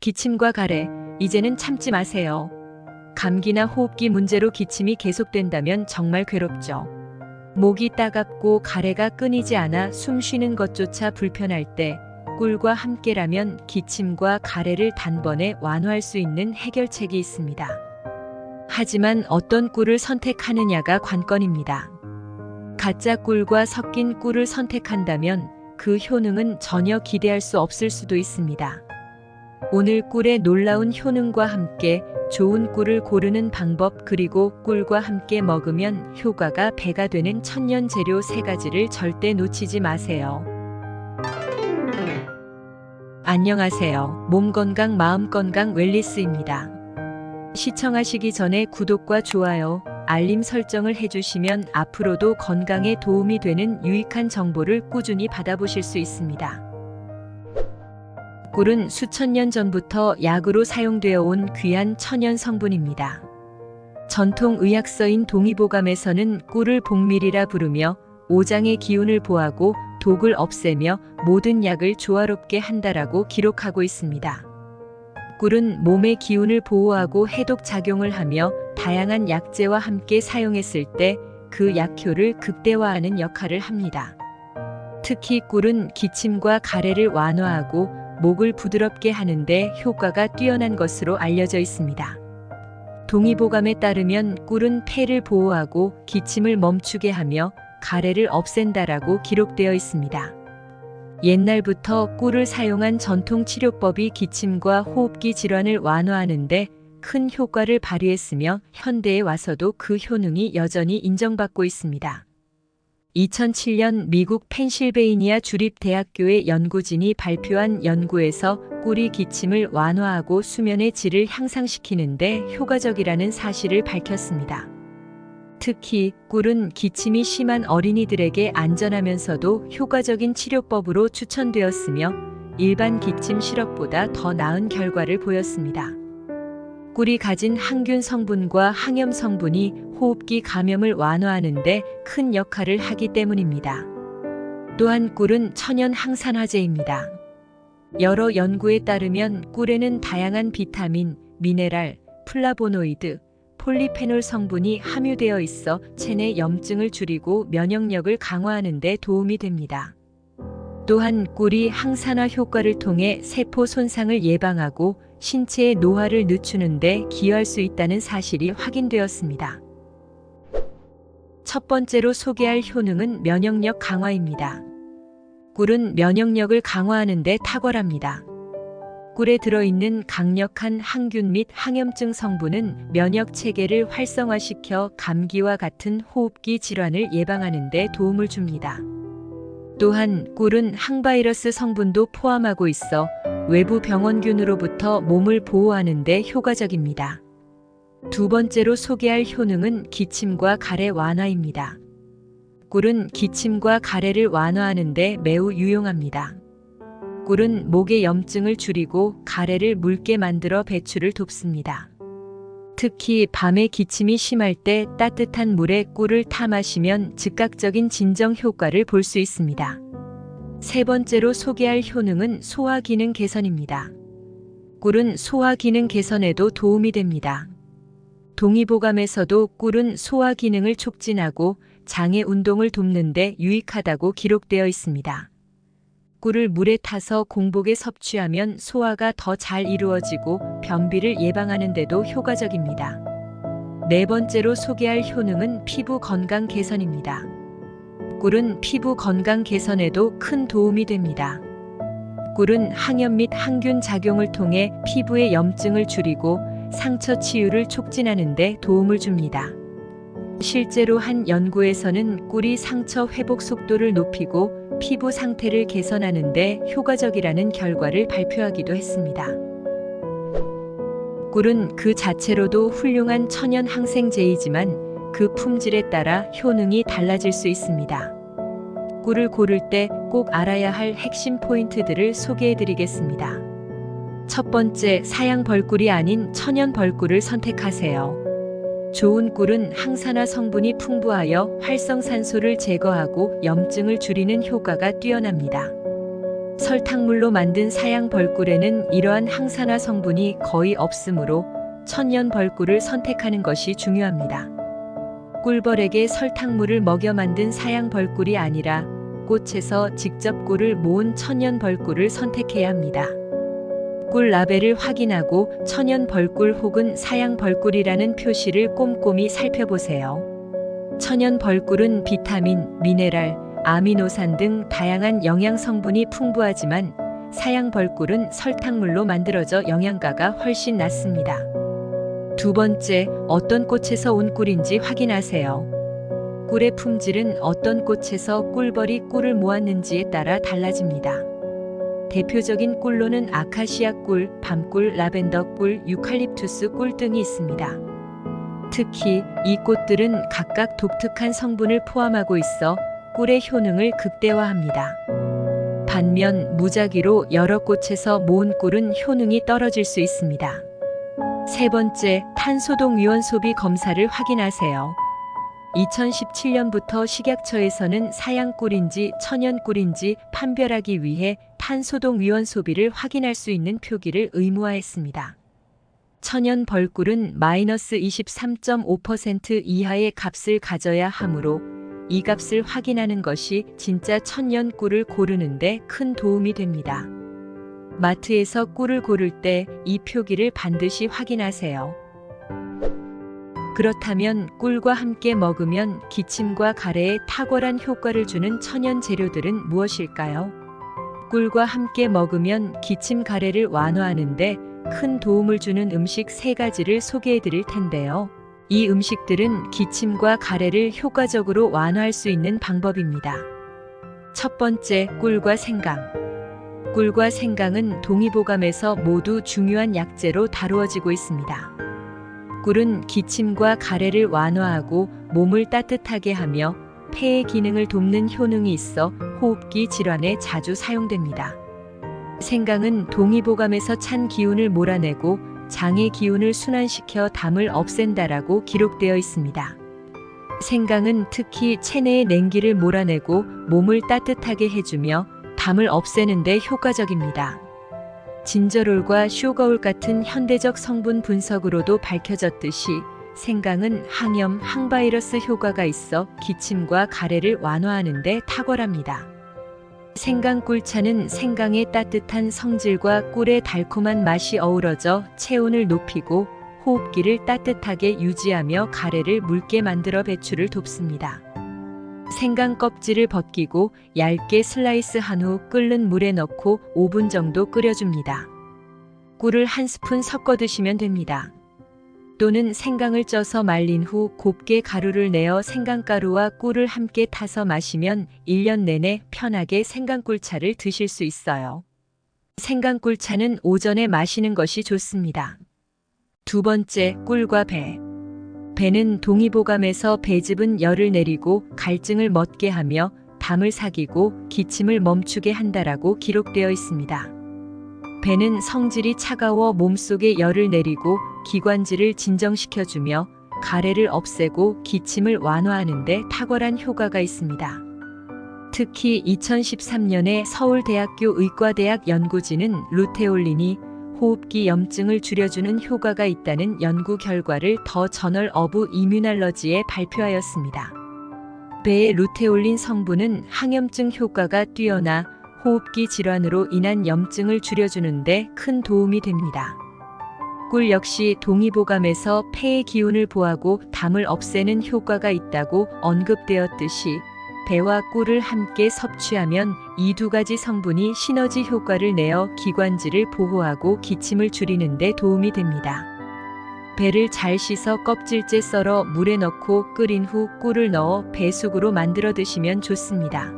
기침과 가래, 이제는 참지 마세요. 감기나 호흡기 문제로 기침이 계속된다면 정말 괴롭죠. 목이 따갑고 가래가 끊이지 않아 숨 쉬는 것조차 불편할 때 꿀과 함께라면 기침과 가래를 단번에 완화할 수 있는 해결책이 있습니다. 하지만 어떤 꿀을 선택하느냐가 관건입니다. 가짜 꿀과 섞인 꿀을 선택한다면 그 효능은 전혀 기대할 수 없을 수도 있습니다. 오늘 꿀의 놀라운 효능과 함께 좋은 꿀을 고르는 방법, 그리고 꿀과 함께 먹으면 효과가 배가 되는 천연 재료 3가지를 절대 놓치지 마세요. 안녕하세요. 몸건강 마음건강 웰리스입니다. 시청하시기 전에 구독과 좋아요, 알림 설정을 해주시면 앞으로도 건강에 도움이 되는 유익한 정보를 꾸준히 받아보실 수 있습니다. 꿀은 수천 년 전부터 약으로 사용되어 온 귀한 천연 성분입니다. 전통 의학서인 동의보감에서는 꿀을 복밀이라 부르며 오장의 기운을 보하고 독을 없애며 모든 약을 조화롭게 한다라고 기록하고 있습니다. 꿀은 몸의 기운을 보호하고 해독 작용을 하며 다양한 약재와 함께 사용했을 때 그 약효를 극대화하는 역할을 합니다. 특히 꿀은 기침과 가래를 완화하고 목을 부드럽게 하는데 효과가 뛰어난 것으로 알려져 있습니다. 동의보감에 따르면 꿀은 폐를 보호하고 기침을 멈추게 하며 가래를 없앤다라고 기록되어 있습니다. 옛날부터 꿀을 사용한 전통 치료법이 기침과 호흡기 질환을 완화하는 데 큰 효과를 발휘했으며 현대에 와서도 그 효능이 여전히 인정받고 있습니다. 2007년 미국 펜실베이니아 주립대학교의 연구진이 발표한 연구에서 꿀이 기침을 완화하고 수면의 질을 향상시키는 데 효과적이라는 사실을 밝혔습니다. 특히 꿀은 기침이 심한 어린이들에게 안전하면서도 효과적인 치료법으로 추천되었으며 일반 기침 시럽보다 더 나은 결과를 보였습니다. 꿀이 가진 항균 성분과 항염 성분이 호흡기 감염을 완화하는 데 큰 역할을 하기 때문입니다. 또한 꿀은 천연 항산화제입니다. 여러 연구에 따르면 꿀에는 다양한 비타민, 미네랄, 플라보노이드, 폴리페놀 성분이 함유되어 있어 체내 염증을 줄이고 면역력을 강화하는 데 도움이 됩니다. 또한 꿀이 항산화 효과를 통해 세포 손상을 예방하고 신체의 노화를 늦추는 데 기여할 수 있다는 사실이 확인되었습니다. 첫 번째로 소개할 효능은 면역력 강화입니다. 꿀은 면역력을 강화하는 데 탁월합니다. 꿀에 들어있는 강력한 항균 및 항염증 성분은 면역 체계를 활성화시켜 감기와 같은 호흡기 질환을 예방하는 데 도움을 줍니다. 또한 꿀은 항바이러스 성분도 포함하고 있어 외부 병원균으로부터 몸을 보호하는 데 효과적입니다. 두 번째로 소개할 효능은 기침과 가래 완화입니다. 꿀은 기침과 가래를 완화하는 데 매우 유용합니다. 꿀은 목의 염증을 줄이고 가래를 묽게 만들어 배출을 돕습니다. 특히 밤에 기침이 심할 때 따뜻한 물에 꿀을 타 마시면 즉각적인 진정 효과를 볼 수 있습니다. 세 번째로 소개할 효능은 소화 기능 개선입니다. 꿀은 소화 기능 개선에도 도움이 됩니다. 동의보감에서도 꿀은 소화 기능을 촉진하고 장의 운동을 돕는 데 유익하다고 기록되어 있습니다. 꿀을 물에 타서 공복에 섭취하면 소화가 더 잘 이루어지고 변비를 예방하는 데도 효과적입니다. 네 번째로 소개할 효능은 피부 건강 개선입니다. 꿀은 피부 건강 개선에도 큰 도움이 됩니다. 꿀은 항염 및 항균 작용을 통해 피부의 염증을 줄이고 상처 치유를 촉진하는 데 도움을 줍니다. 실제로 한 연구에서는 꿀이 상처 회복 속도를 높이고 피부 상태를 개선하는 데 효과적이라는 결과를 발표하기도 했습니다. 꿀은 그 자체로도 훌륭한 천연 항생제이지만 그 품질에 따라 효능이 달라질 수 있습니다. 꿀을 고를 때 꼭 알아야 할 핵심 포인트들을 소개해 드리겠습니다. 첫 번째, 사양 벌꿀이 아닌 천연 벌꿀을 선택하세요. 좋은 꿀은 항산화 성분이 풍부하여 활성산소를 제거하고 염증을 줄이는 효과가 뛰어납니다. 설탕물로 만든 사양 벌꿀에는 이러한 항산화 성분이 거의 없으므로 천연 벌꿀을 선택하는 것이 중요합니다. 꿀벌에게 설탕물을 먹여 만든 사양 벌꿀이 아니라 꽃에서 직접 꿀을 모은 천연 벌꿀을 선택해야 합니다. 꿀 라벨을 확인하고 천연 벌꿀 혹은 사양 벌꿀이라는 표시를 꼼꼼히 살펴보세요. 천연 벌꿀은 비타민, 미네랄, 아미노산 등 다양한 영양 성분이 풍부하지만 사양 벌꿀은 설탕물로 만들어져 영양가가 훨씬 낮습니다. 두 번째, 어떤 꽃에서 온 꿀인지 확인하세요. 꿀의 품질은 어떤 꽃에서 꿀벌이 꿀을 모았는지에 따라 달라집니다. 대표적인 꿀로는 아카시아 꿀, 밤꿀, 라벤더 꿀, 유칼립투스 꿀 등이 있습니다. 특히 이 꽃들은 각각 독특한 성분을 포함하고 있어 꿀의 효능을 극대화합니다. 반면 무작위로 여러 꽃에서 모은 꿀은 효능이 떨어질 수 있습니다. 세 번째, 탄소동 위원 소비 검사를 확인하세요. 2017년부터 식약처에서는 사양 꿀인지 천연 꿀인지 판별하기 위해 탄소동 위원 소비를 확인할 수 있는 표기를 의무화했습니다. 천연 벌꿀은 -23.5% 이하의 값을 가져야 하므로 이 값을 확인하는 것이 진짜 천연 꿀을 고르는데 큰 도움이 됩니다. 마트에서 꿀을 고를 때 이 표기를 반드시 확인하세요. 그렇다면 꿀과 함께 먹으면 기침과 가래에 탁월한 효과를 주는 천연 재료들은 무엇일까요? 꿀과 함께 먹으면 기침 가래를 완화하는데 큰 도움을 주는 음식 3가지를 소개해 드릴 텐데요. 이 음식들은 기침과 가래를 효과적으로 완화할 수 있는 방법입니다. 첫 번째, 꿀과 생강. 꿀과 생강은 동의보감에서 모두 중요한 약재로 다루어지고 있습니다. 꿀은 기침과 가래를 완화하고 몸을 따뜻하게 하며 폐의 기능을 돕는 효능이 있어 호흡기 질환에 자주 사용됩니다. 생강은 동의보감에서 찬 기운을 몰아내고 장의 기운을 순환시켜 담을 없앤다라고 기록되어 있습니다. 생강은 특히 체내의 냉기를 몰아내고 몸을 따뜻하게 해주며 담을 없애는 데 효과적입니다. 진저롤과 슈거올 같은 현대적 성분 분석으로도 밝혀졌듯이 생강은 항염, 항바이러스 효과가 있어 기침과 가래를 완화하는 데 탁월합니다. 생강꿀차는 생강의 따뜻한 성질과 꿀의 달콤한 맛이 어우러져 체온을 높이고 호흡기를 따뜻하게 유지하며 가래를 묽게 만들어 배출을 돕습니다. 생강 껍질을 벗기고 얇게 슬라이스한 후 끓는 물에 넣고 5분 정도 끓여줍니다. 꿀을 1스푼 섞어 드시면 됩니다. 또는 생강을 쪄서 말린 후 곱게 가루를 내어 생강가루와 꿀을 함께 타서 마시면 1년 내내 편하게 생강꿀차를 드실 수 있어요. 생강꿀차는 오전에 마시는 것이 좋습니다. 두 번째, 꿀과 배. 배는 동의보감에서 배즙은 열을 내리고 갈증을 멎게 하며 담을 사귀고 기침을 멈추게 한다라고 기록되어 있습니다. 배는 성질이 차가워 몸속에 열을 내리고 기관지를 진정시켜주며 가래를 없애고 기침을 완화하는 데 탁월한 효과가 있습니다. 특히 2013년에 서울대학교 의과대학 연구진은 루테올린이 호흡기 염증을 줄여주는 효과가 있다는 연구 결과를 더 저널 오브 이뮤널러지에 발표하였습니다. 배의 루테올린 성분은 항염증 효과가 뛰어나 호흡기 질환으로 인한 염증을 줄여주는데 큰 도움이 됩니다. 꿀 역시 동의보감에서 폐의 기운을 보하고 담을 없애는 효과가 있다고 언급되었듯이 배와 꿀을 함께 섭취하면 이 2가지 성분이 시너지 효과를 내어 기관지를 보호하고 기침을 줄이는 데 도움이 됩니다. 배를 잘 씻어 껍질째 썰어 물에 넣고 끓인 후 꿀을 넣어 배숙으로 만들어 드시면 좋습니다.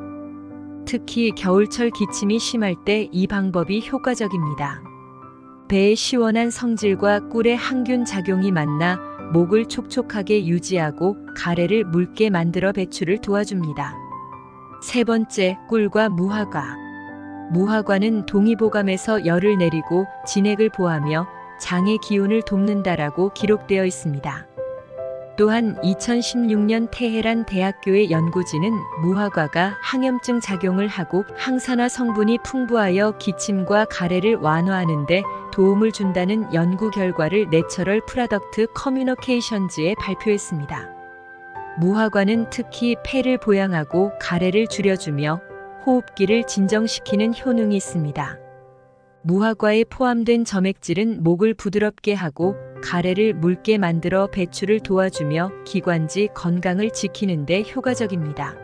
특히 겨울철 기침이 심할 때 이 방법이 효과적입니다. 배의 시원한 성질과 꿀의 항균 작용이 만나 목을 촉촉하게 유지하고 가래를 묽게 만들어 배출을 도와줍니다. 세 번째, 꿀과 무화과. 무화과는 동의보감에서 열을 내리고 진액을 보하며 장의 기운을 돕는다라고 기록되어 있습니다. 또한 2016년 테헤란 대학교의 연구진은 무화과가 항염증 작용을 하고 항산화 성분이 풍부하여 기침과 가래를 완화하는 데 도움을 준다는 연구 결과를 내처럴 프로덕트 커뮤니케이션즈에 발표했습니다. 무화과는 특히 폐를 보양하고 가래를 줄여주며 호흡기를 진정시키는 효능이 있습니다. 무화과에 포함된 점액질은 목을 부드럽게 하고 가래를 묽게 만들어 배출을 도와주며 기관지 건강을 지키는 데 효과적입니다.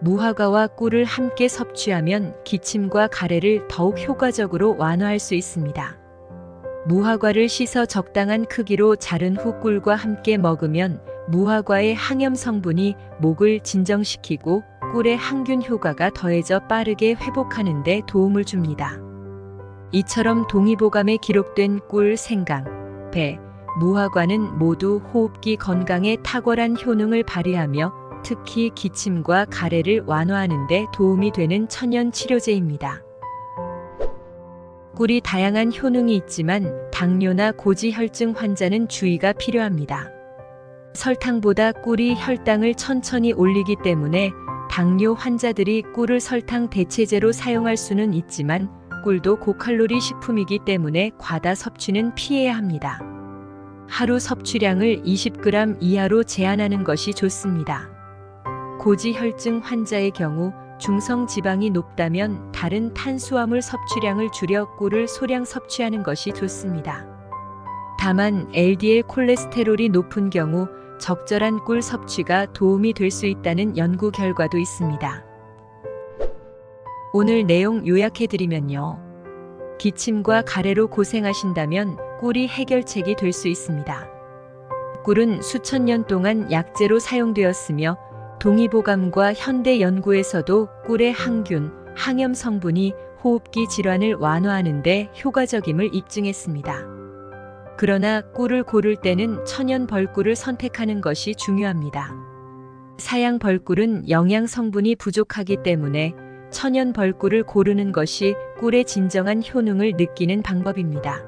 무화과와 꿀을 함께 섭취하면 기침과 가래를 더욱 효과적으로 완화할 수 있습니다. 무화과를 씻어 적당한 크기로 자른 후 꿀과 함께 먹으면 무화과의 항염 성분이 목을 진정시키고 꿀의 항균 효과가 더해져 빠르게 회복하는 데 도움을 줍니다. 이처럼 동의보감에 기록된 꿀, 생강, 배, 무화과는 모두 호흡기 건강에 탁월한 효능을 발휘하며 특히 기침과 가래를 완화하는 데 도움이 되는 천연 치료제입니다. 꿀이 다양한 효능이 있지만 당뇨나 고지혈증 환자는 주의가 필요합니다. 설탕보다 꿀이 혈당을 천천히 올리기 때문에 당뇨 환자들이 꿀을 설탕 대체제로 사용할 수는 있지만 꿀도 고칼로리 식품이기 때문에 과다 섭취는 피해야 합니다. 하루 섭취량을 20g 이하로 제한하는 것이 좋습니다. 고지혈증 환자의 경우 중성 지방이 높다면 다른 탄수화물 섭취량을 줄여 꿀을 소량 섭취하는 것이 좋습니다. 다만 LDL 콜레스테롤이 높은 경우 적절한 꿀 섭취가 도움이 될 수 있다는 연구 결과도 있습니다. 오늘 내용 요약해드리면요. 기침과 가래로 고생하신다면 꿀이 해결책이 될 수 있습니다. 꿀은 수천 년 동안 약재로 사용되었으며 동의보감과 현대 연구에서도 꿀의 항균, 항염 성분이 호흡기 질환을 완화하는 데 효과적임을 입증했습니다. 그러나 꿀을 고를 때는 천연 벌꿀을 선택하는 것이 중요합니다. 사양 벌꿀은 영양 성분이 부족하기 때문에 천연 벌꿀을 고르는 것이 꿀의 진정한 효능을 느끼는 방법입니다.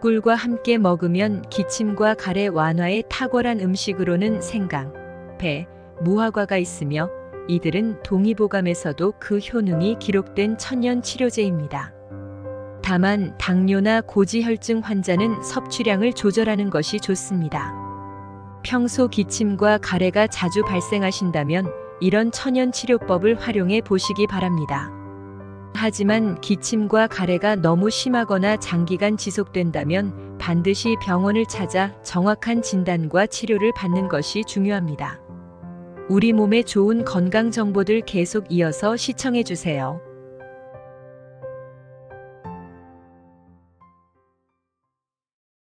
꿀과 함께 먹으면 기침과 가래 완화에 탁월한 음식으로는 생강, 배, 무화과가 있으며 이들은 동의보감에서도 그 효능이 기록된 천연 치료제입니다. 다만 당뇨나 고지혈증 환자는 섭취량을 조절하는 것이 좋습니다. 평소 기침과 가래가 자주 발생하신다면 이런 천연 치료법을 활용해 보시기 바랍니다. 하지만 기침과 가래가 너무 심하거나 장기간 지속된다면 반드시 병원을 찾아 정확한 진단과 치료를 받는 것이 중요합니다. 우리 몸에 좋은 건강 정보들 계속 이어서 시청해 주세요.